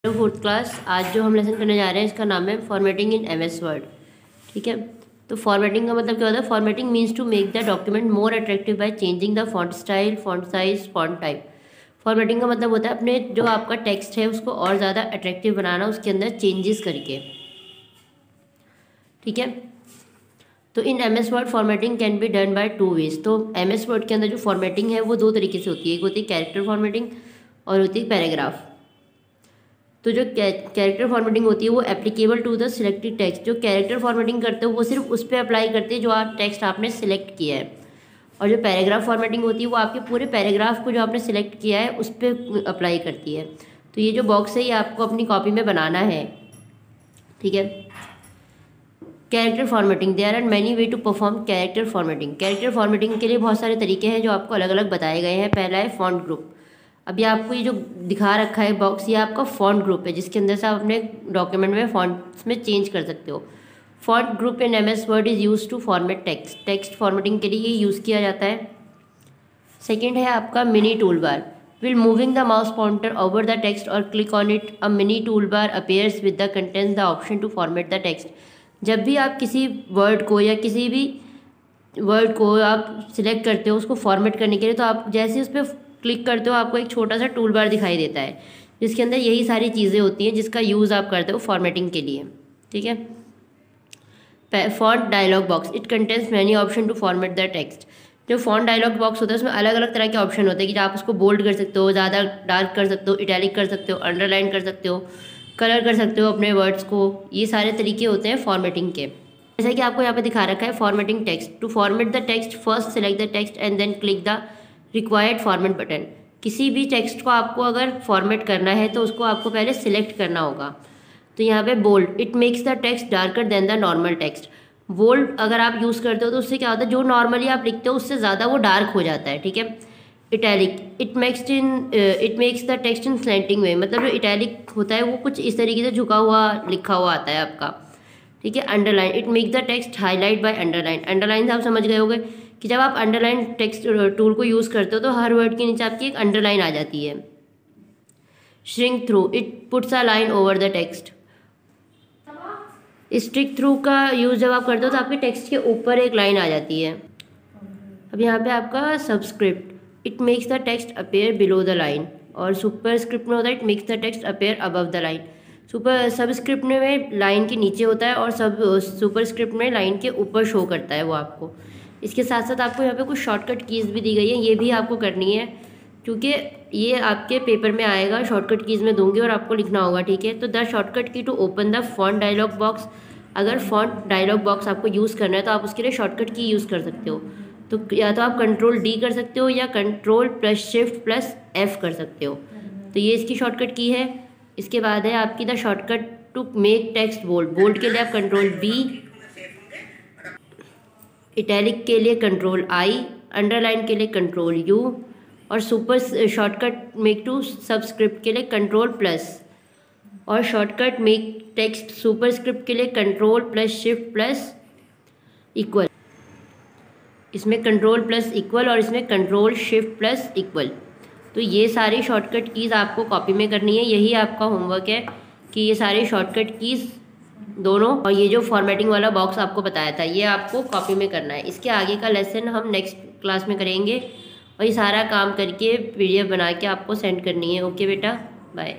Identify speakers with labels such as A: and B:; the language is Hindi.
A: Hello fourth class. आज जो हम लेसन करने जा रहे हैं इसका नाम है फॉर्मेटिंग इन एमएस वर्ड। ठीक है, तो फॉर्मेटिंग का मतलब क्या होता है? Formatting means to make the document more attractive by changing the font style, font size, font type. Formatting का मतलब होता है अपने जो आपका टेक्स्ट है उसको और ज़्यादा अट्रैक्टिव बनाना, उसके अंदर चेंजेस करके। ठीक है, तो in MS Word formatting can be done by two ways. तो एमएस वर्ड के अंदर जो फॉर्मेटिंग है वो दो तरीके से होती है, एक होती है कैरेक्टर फॉर्मेटिंग और होती है पैराग्राफ। तो जो कैरेक्टर फॉर्मेटिंग होती है वो applicable to the selected text. जो कैरेक्टर फॉर्मेटिंग करते हो वो सिर्फ उस पर अप्लाई करते हैं जो आप टेक्स्ट आपने सिलेक्ट किया है, और जो पैराग्राफ फॉर्मेटिंग होती है वो आपके पूरे पैराग्राफ को जो आपने सिलेक्ट किया है उस पर अप्लाई करती है। तो ये जो बॉक्स है ये आपको अपनी कॉपी में बनाना है। ठीक है, character formatting, there are many way to perform character formatting. Character formatting के लिए बहुत सारे तरीके हैं जो आपको अलग अलग बताए गए हैं। पहला है फॉन्ट ग्रुप। अभी आपको ये जो दिखा रखा है बॉक्स, ये आपका फॉन्ट ग्रुप है जिसके अंदर से आप अपने डॉक्यूमेंट में फॉन्ट्स में चेंज कर सकते हो। Font group in MS Word is use to format text. Text formatting के लिए ये यूज़ किया जाता है। सेकेंड है आपका mini tool bar. Will moving the mouse pointer over the text और click on it, a mini tool bar appears with the contents the option to format the text. जब भी आप किसी वर्ड को या किसी भी वर्ड को आप सिलेक्ट करते हो उसको फॉर्मेट करने के लिए, तो आप जैसे उस पर क्लिक करते हो आपको एक छोटा सा टूल बार दिखाई देता है जिसके अंदर यही सारी चीज़ें होती हैं जिसका यूज़ आप करते हो फॉर्मेटिंग के लिए। ठीक है, font dialog box, it contains many option to format the text. जो फॉन्ट डायलॉग बॉक्स होता है उसमें अलग अलग तरह के ऑप्शन होते हैं कि आप उसको बोल्ड कर सकते हो, ज़्यादा डार्क कर सकते हो, इटैलिक कर सकते हो, अंडरलाइन कर सकते हो, कलर कर सकते हो अपने वर्ड्स को। ये सारे तरीके होते हैं फॉर्मेटिंग के। जैसा कि आपको यहाँ पे दिखा रखा है formatting text. To format the text first select the text and then click the required format button. किसी भी टेक्स्ट को आपको अगर फॉर्मेट करना है तो उसको आपको पहले सिलेक्ट करना होगा। तो यहाँ पे bold, it makes the text darker than the normal text. Bold अगर आप यूज़ करते हो तो उससे क्या होता है, जो नॉर्मली आप लिखते हो उससे ज़्यादा वो डार्क हो जाता है। ठीक है, italic, it makes the text in slanting way. मतलब जो इटैलिक होता है वो कुछ इस तरीके से झुका हुआ लिखा हुआ आता है आपका। ठीक है, underline, it makes the text highlight by underline. Underline से आप समझ गए होंगे कि जब आप अंडरलाइन टेक्स्ट टूल को यूज़ करते हो तो हर वर्ड के नीचे आपकी एक अंडरलाइन आ जाती है। Strike through, it puts a line over the text. Strike through का यूज़ जब आप करते हो तो आपके टेक्स्ट के ऊपर एक लाइन आ जाती है। अब यहाँ पे आपका subscript, it makes the text appear below the line. और सुपर स्क्रिप्ट में होता है it makes the text appear above the line. Subscript में लाइन के नीचे होता है और सुपर स्क्रिप्ट में लाइन के ऊपर शो करता है वो आपको। इसके साथ साथ आपको यहाँ पे कुछ शॉर्टकट कीज़ भी दी गई है, ये भी आपको करनी है क्योंकि ये आपके पेपर में आएगा। शॉर्टकट कीज़ में दूंगी और आपको लिखना होगा। ठीक है, तो the shortcut key to open the font dialog box. अगर फॉन्ट डायलॉग बॉक्स आपको यूज़ करना है तो आप उसके लिए शॉर्टकट की यूज़ कर सकते हो। तो या तो आप कंट्रोल डी कर सकते हो या control plus shift plus F कर सकते हो। तो ये इसकी शॉर्टकट की है। इसके बाद है आपकी the shortcut to make text bold. Bold के लिए आप कंट्रोल बी, इटैलिक के लिए कंट्रोल आई, अंडरलाइन के लिए कंट्रोल यू, और super shortcut make to subscript के लिए कंट्रोल प्लस, और shortcut make text superscript के लिए control plus shift plus equal. इसमें कंट्रोल प्लस इक्वल और इसमें कंट्रोल शिफ्ट प्लस इक्वल। तो ये सारी शॉर्टकट कीज़ आपको कॉपी में करनी है। यही आपका होमवर्क है कि ये सारी शॉर्टकट कीज़ दोनों और ये जो फॉर्मेटिंग वाला बॉक्स आपको बताया था ये आपको कॉपी में करना है। इसके आगे का लेसन हम नेक्स्ट क्लास में करेंगे और ये सारा काम करके पीडीएफ बना के आपको सेंड करनी है। ओके बेटा, बाय।